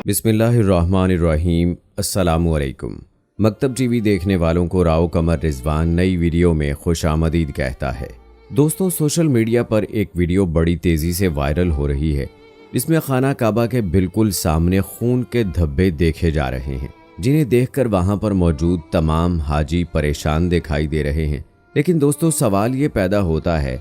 بسم اللہ الرحمن الرحیم۔ السلام علیکم۔ مکتب ٹی وی دیکھنے والوں کو راؤ قمر رضوان نئی ویڈیو میں خوش آمدید کہتا ہے۔ دوستو، سوشل میڈیا پر ایک ویڈیو بڑی تیزی سے وائرل ہو رہی ہے جس میں خانہ کعبہ کے بالکل سامنے خون کے دھبے دیکھے جا رہے ہیں، جنہیں دیکھ کر وہاں پر موجود تمام حاجی پریشان دکھائی دے رہے ہیں۔ لیکن دوستو، سوال یہ پیدا ہوتا ہے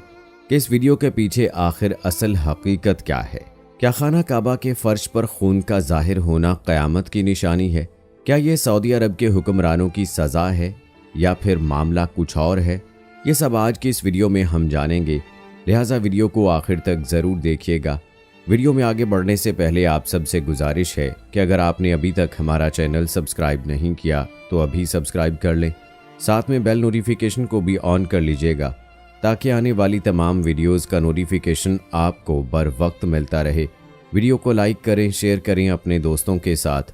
کہ اس ویڈیو کے پیچھے آخر اصل حقیقت کیا ہے؟ کیا خانہ کعبہ کے فرش پر خون کا ظاہر ہونا قیامت کی نشانی ہے؟ کیا یہ سعودی عرب کے حکمرانوں کی سزا ہے یا پھر معاملہ کچھ اور ہے؟ یہ سب آج کی اس ویڈیو میں ہم جانیں گے، لہٰذا ویڈیو کو آخر تک ضرور دیکھیے گا۔ ویڈیو میں آگے بڑھنے سے پہلے آپ سب سے گزارش ہے کہ اگر آپ نے ابھی تک ہمارا چینل سبسکرائب نہیں کیا تو ابھی سبسکرائب کر لیں، ساتھ میں بیل نوٹیفیکیشن کو بھی آن کر لیجیے گا تاکہ آنے والی تمام ویڈیوز کا نوٹیفیکیشن آپ کو بر وقت ملتا رہے۔ ویڈیو کو لائک کریں، شیئر کریں اپنے دوستوں کے ساتھ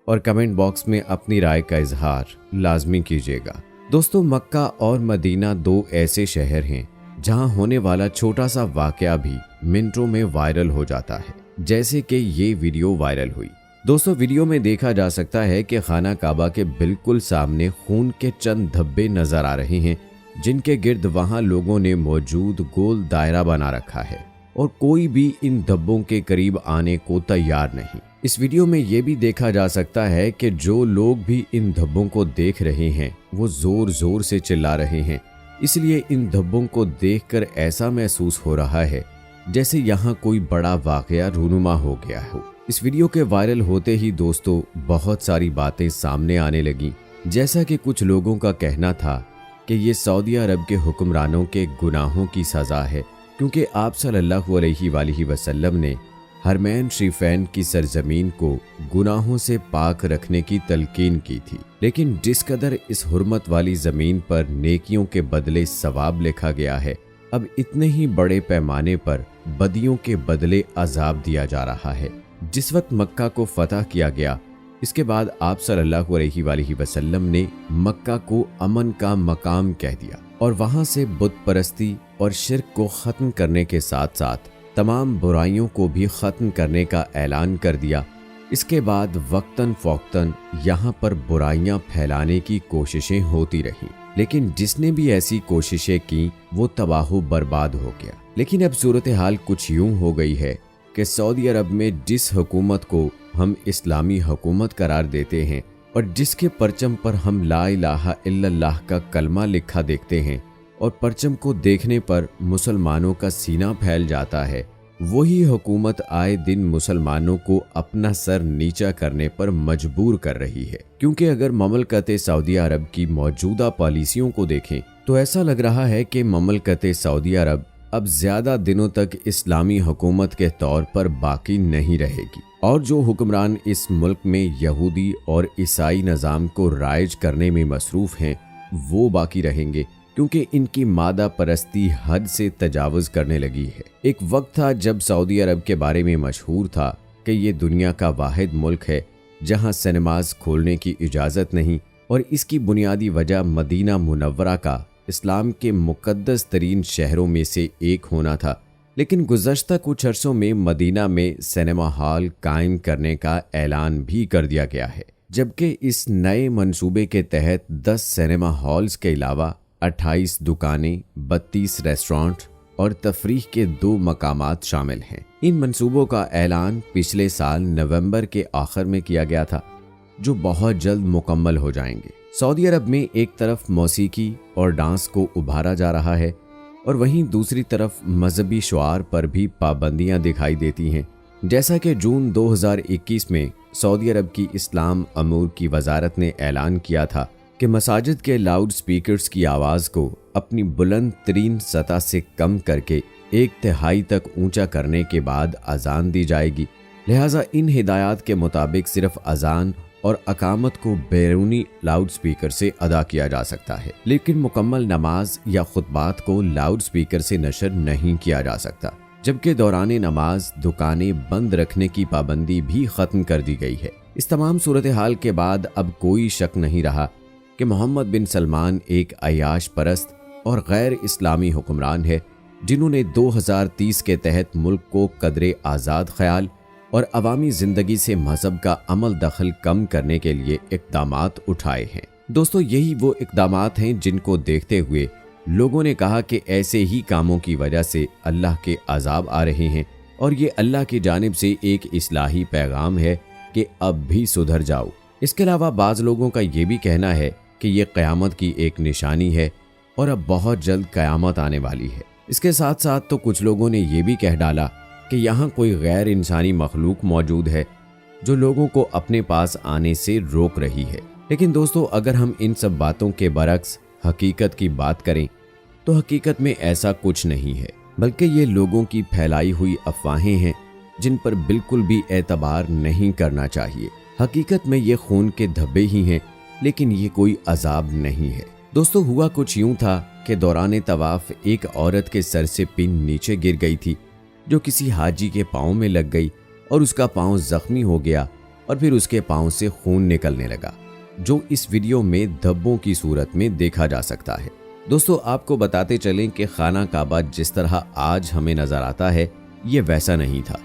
اور کمنٹ باکس میں اپنی رائے کا اظہار لازمی کیجیے گا۔ دوستو، مکہ اور مدینہ دو ایسے شہر ہیں جہاں ہونے والا چھوٹا سا واقعہ بھی منٹوں میں وائرل ہو جاتا ہے، جیسے کہ یہ ویڈیو وائرل ہوئی۔ دوستو، ویڈیو میں دیکھا جا سکتا ہے کہ خانہ کعبہ کے بالکل سامنے خون کے چند دھبے نظر آ رہے ہیں، جن کے گرد وہاں لوگوں نے موجود گول دائرہ بنا رکھا ہے اور کوئی بھی ان دھبوں کے قریب آنے کو تیار نہیں۔ اس ویڈیو میں یہ بھی دیکھا جا سکتا ہے کہ جو لوگ بھی ان دھبوں کو دیکھ رہے ہیں وہ زور زور سے چلا رہے ہیں، اس لیے ان دھبوں کو دیکھ کر ایسا محسوس ہو رہا ہے جیسے یہاں کوئی بڑا واقعہ رونما ہو گیا ہو۔ اس ویڈیو کے وائرل ہوتے ہی دوستو بہت ساری باتیں سامنے آنے لگیں، جیسا کہ کچھ لوگوں کا کہنا تھا کہ یہ سعودی عرب کے حکمرانوں کے گناہوں کی سزا ہے، کیونکہ آپ صلی اللہ علیہ وآلہ وسلم نے حرمین شریفین کی سرزمین کو گناہوں سے پاک رکھنے کی تلقین کی تھی، لیکن جس قدر اس حرمت والی زمین پر نیکیوں کے بدلے ثواب لکھا گیا ہے، اب اتنے ہی بڑے پیمانے پر بدیوں کے بدلے عذاب دیا جا رہا ہے۔ جس وقت مکہ کو فتح کیا گیا، اس کے بعد آپ صلی اللہ علیہ وآلہ وسلم نے مکہ کو امن کا مقام کہہ دیا اور وہاں سے بت پرستی اور شرک کو ختم کرنے کے ساتھ ساتھ تمام برائیوں کو بھی ختم کرنے کا اعلان کر دیا۔ اس کے بعد وقتاً فوقتاً یہاں پر برائیاں پھیلانے کی کوششیں ہوتی رہیں، لیکن جس نے بھی ایسی کوششیں کی وہ تباہ و برباد ہو گیا۔ لیکن اب صورتحال کچھ یوں ہو گئی ہے کہ سعودی عرب میں جس حکومت کو ہم اسلامی حکومت قرار دیتے ہیں اور جس کے پرچم پر ہم لا الہ الا اللہ کا کلمہ لکھا دیکھتے ہیں اور پرچم کو دیکھنے پر مسلمانوں کا سینہ پھیل جاتا ہے، وہی حکومت آئے دن مسلمانوں کو اپنا سر نیچا کرنے پر مجبور کر رہی ہے۔ کیونکہ اگر مملکت سعودی عرب کی موجودہ پالیسیوں کو دیکھیں تو ایسا لگ رہا ہے کہ مملکت سعودی عرب اب زیادہ دنوں تک اسلامی حکومت کے طور پر باقی نہیں رہے گی، اور جو حکمران اس ملک میں یہودی اور عیسائی نظام کو رائج کرنے میں مصروف ہیں وہ باقی رہیں گے، کیونکہ ان کی مادہ پرستی حد سے تجاوز کرنے لگی ہے۔ ایک وقت تھا جب سعودی عرب کے بارے میں مشہور تھا کہ یہ دنیا کا واحد ملک ہے جہاں سنیماز کھولنے کی اجازت نہیں، اور اس کی بنیادی وجہ مدینہ منورہ کا اسلام کے مقدس ترین شہروں میں سے ایک ہونا تھا۔ لیکن گزشتہ کچھ عرصوں میں مدینہ میں سینما ہال قائم کرنے کا اعلان بھی کر دیا گیا ہے، جبکہ اس نئے منصوبے کے تحت 10 سینما ہالز کے علاوہ 28 دکانیں، 32 ریسٹورانٹ اور تفریح کے 2 مقامات شامل ہیں۔ ان منصوبوں کا اعلان پچھلے سال نومبر کے آخر میں کیا گیا تھا، جو بہت جلد مکمل ہو جائیں گے۔ سعودی عرب میں ایک طرف موسیقی اور ڈانس کو ابھارا جا رہا ہے اور وہیں دوسری طرف مذہبی شعار پر بھی پابندیاں دکھائی دیتی ہیں، جیسا کہ جون 2021 میں سعودی عرب کی اسلام امور کی وزارت نے اعلان کیا تھا کہ مساجد کے لاؤڈ سپیکرز کی آواز کو اپنی بلند ترین سطح سے کم کر کے 1/3 تک اونچا کرنے کے بعد اذان دی جائے گی، لہٰذا ان ہدایات کے مطابق صرف اذان اور اقامت کو بیرونی لاؤڈ سپیکر سے ادا کیا جا سکتا ہے، لیکن مکمل نماز یا خطبات کو لاؤڈ سپیکر سے نشر نہیں کیا جا سکتا، جبکہ دوران نماز دکانیں بند رکھنے کی پابندی بھی ختم کر دی گئی ہے۔ اس تمام صورتحال کے بعد اب کوئی شک نہیں رہا کہ محمد بن سلمان ایک عیاش پرست اور غیر اسلامی حکمران ہے، جنہوں نے 2030 کے تحت ملک کو قدرے آزاد خیال اور عوامی زندگی سے مذہب کا عمل دخل کم کرنے کے لیے اقدامات اٹھائے ہیں۔ دوستو، یہی وہ اقدامات ہیں جن کو دیکھتے ہوئے لوگوں نے کہا کہ ایسے ہی کاموں کی وجہ سے اللہ کے عذاب آ رہے ہیں اور یہ اللہ کی جانب سے ایک اصلاحی پیغام ہے کہ اب بھی سدھر جاؤ۔ اس کے علاوہ بعض لوگوں کا یہ بھی کہنا ہے کہ یہ قیامت کی ایک نشانی ہے اور اب بہت جلد قیامت آنے والی ہے۔ اس کے ساتھ ساتھ تو کچھ لوگوں نے یہ بھی کہہ ڈالا کہ یہاں کوئی غیر انسانی مخلوق موجود ہے جو لوگوں کو اپنے پاس آنے سے روک رہی ہے۔ لیکن دوستو، اگر ہم ان سب باتوں کے برعکس حقیقت کی بات کریں تو حقیقت میں ایسا کچھ نہیں ہے، بلکہ یہ لوگوں کی پھیلائی ہوئی افواہیں ہیں جن پر بالکل بھی اعتبار نہیں کرنا چاہیے۔ حقیقت میں یہ خون کے دھبے ہی ہیں، لیکن یہ کوئی عذاب نہیں ہے۔ دوستو، ہوا کچھ یوں تھا کہ دوران طواف ایک عورت کے سر سے پن نیچے گر گئی تھی جو کسی حاجی کے پاؤں میں لگ گئی اور اس کا پاؤں زخمی ہو گیا اور پھر اس کے پاؤں سے خون نکلنے لگا، جو اس ویڈیو میں دھبوں کی صورت میں دیکھا جا سکتا ہے۔ دوستو، آپ کو بتاتے چلیں کہ خانہ کعبہ جس طرح آج ہمیں نظر آتا ہے یہ ویسا نہیں تھا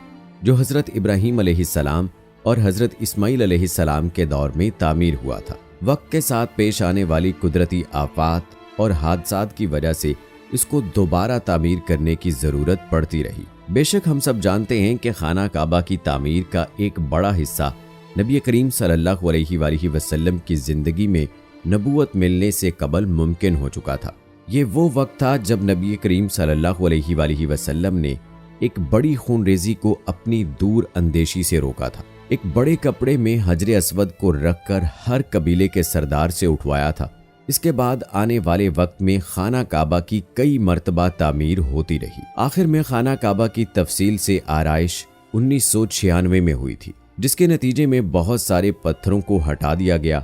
جو حضرت ابراہیم علیہ السلام اور حضرت اسماعیل علیہ السلام کے دور میں تعمیر ہوا تھا۔ وقت کے ساتھ پیش آنے والی قدرتی آفات اور حادثات کی وجہ سے اس کو دوبارہ تعمیر کرنے کی ضرورت پڑتی رہی۔ بے شک ہم سب جانتے ہیں کہ خانہ کعبہ کی تعمیر کا ایک بڑا حصہ نبی کریم صلی اللہ علیہ وآلہ وسلم کی زندگی میں نبوت ملنے سے قبل ممکن ہو چکا تھا۔ یہ وہ وقت تھا جب نبی کریم صلی اللہ علیہ وآلہ وسلم نے ایک بڑی خون ریزی کو اپنی دور اندیشی سے روکا تھا۔ ایک بڑے کپڑے میں حجر اسود کو رکھ کر ہر قبیلے کے سردار سے اٹھوایا تھا۔ اس کے بعد آنے والے وقت میں خانہ کعبہ کی کئی مرتبہ تعمیر ہوتی رہی۔ آخر میں خانہ کعبہ کی تفصیل سے آرائش 1996 میں ہوئی تھی، جس کے نتیجے میں بہت سارے پتھروں کو ہٹا دیا گیا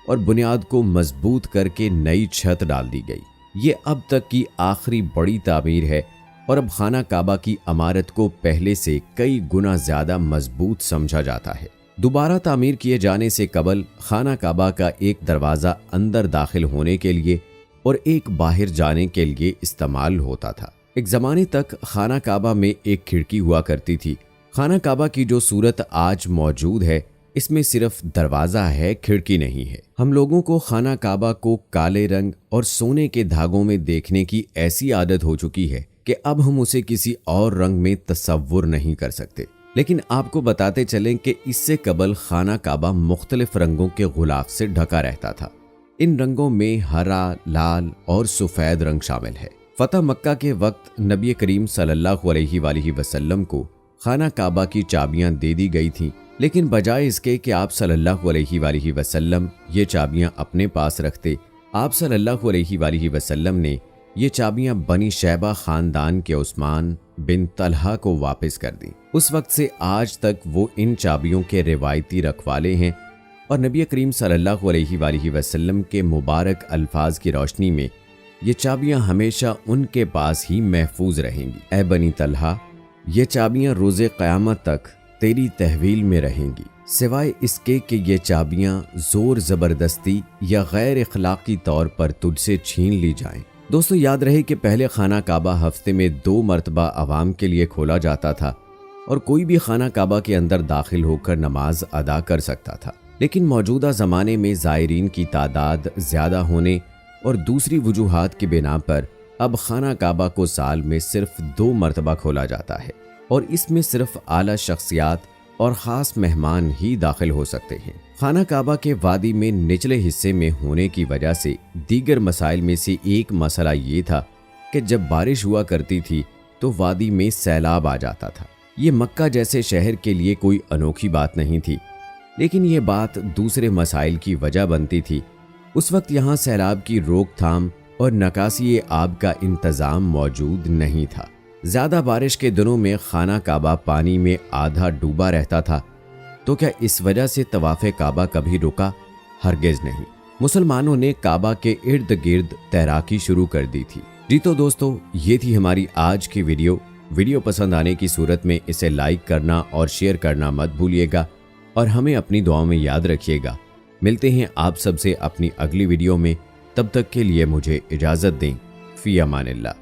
اور بنیاد کو مضبوط کر کے نئی چھت ڈال دی گئی۔ یہ اب تک کی آخری بڑی تعمیر ہے اور اب خانہ کعبہ کی عمارت کو پہلے سے کئی گنا زیادہ مضبوط سمجھا جاتا ہے۔ دوبارہ تعمیر کیے جانے سے قبل خانہ کعبہ کا ایک دروازہ اندر داخل ہونے کے لیے اور ایک باہر جانے کے لیے استعمال ہوتا تھا۔ ایک زمانے تک خانہ کعبہ میں ایک کھڑکی ہوا کرتی تھی۔ خانہ کعبہ کی جو صورت آج موجود ہے اس میں صرف دروازہ ہے، کھڑکی نہیں ہے۔ ہم لوگوں کو خانہ کعبہ کو کالے رنگ اور سونے کے دھاگوں میں دیکھنے کی ایسی عادت ہو چکی ہے کہ اب ہم اسے کسی اور رنگ میں تصور نہیں کر سکتے۔ لیکن آپ کو بتاتے چلیں کہ اس سے قبل خانہ کعبہ مختلف رنگوں کے غلاف سے ڈھکا رہتا تھا۔ ان رنگوں میں ہرا، لال اور سفید رنگ شامل ہے۔ فتح مکہ کے وقت نبی کریم صلی اللہ علیہ وآلہ وسلم کو خانہ کعبہ کی چابیاں دے دی گئی تھیں، لیکن بجائے اس کے کہ آپ صلی اللہ علیہ وآلہ وسلم یہ چابیاں اپنے پاس رکھتے، آپ صلی اللہ علیہ وآلہ وسلم نے یہ چابیاں بنی شیبہ خاندان کے عثمان بن طلحہ کو واپس کر دیں۔ اس وقت سے آج تک وہ ان چابیوں کے روایتی رکھوالے ہیں اور نبی کریم صلی اللہ علیہ وآلہ وسلم کے مبارک الفاظ کی روشنی میں یہ چابیاں ہمیشہ ان کے پاس ہی محفوظ رہیں گی۔ اے بنی طلحہ، یہ چابیاں روز قیامت تک تیری تحویل میں رہیں گی، سوائے اس کے کہ یہ چابیاں زور زبردستی یا غیر اخلاقی طور پر تجھ سے چھین لی جائیں۔ دوستو، یاد رہے کہ پہلے خانہ کعبہ ہفتے میں 2 مرتبہ عوام کے لیے کھولا جاتا تھا اور کوئی بھی خانہ کعبہ کے اندر داخل ہو کر نماز ادا کر سکتا تھا۔ لیکن موجودہ زمانے میں زائرین کی تعداد زیادہ ہونے اور دوسری وجوہات کی بنا پر اب خانہ کعبہ کو سال میں صرف 2 مرتبہ کھولا جاتا ہے اور اس میں صرف اعلیٰ شخصیات اور خاص مہمان ہی داخل ہو سکتے ہیں۔ خانہ کعبہ کے وادی میں نچلے حصے میں ہونے کی وجہ سے دیگر مسائل میں سے ایک مسئلہ یہ تھا کہ جب بارش ہوا کرتی تھی تو وادی میں سیلاب آ جاتا تھا۔ یہ مکہ جیسے شہر کے لیے کوئی انوکھی بات نہیں تھی، لیکن یہ بات دوسرے مسائل کی وجہ بنتی تھی۔ اس وقت یہاں سیلاب کی روک تھام اور نکاسی آب کا انتظام موجود نہیں تھا۔ زیادہ بارش کے دنوں میں خانہ کعبہ پانی میں آدھا ڈوبا رہتا تھا، تو کیا اس وجہ سے طواف کعبہ کبھی رکا؟ ہرگز نہیں۔ مسلمانوں نے کعبہ کے ارد گرد تیراکی شروع کر دی تھی۔ جی تو دوستو، یہ تھی ہماری آج کی ویڈیو پسند آنے کی صورت میں اسے لائک کرنا اور شیئر کرنا مت بھولیے گا اور ہمیں اپنی دعاؤں میں یاد رکھیے گا۔ ملتے ہیں آپ سب سے اپنی اگلی ویڈیو میں، تب تک کے لیے مجھے اجازت دیں۔ فی امان اللہ۔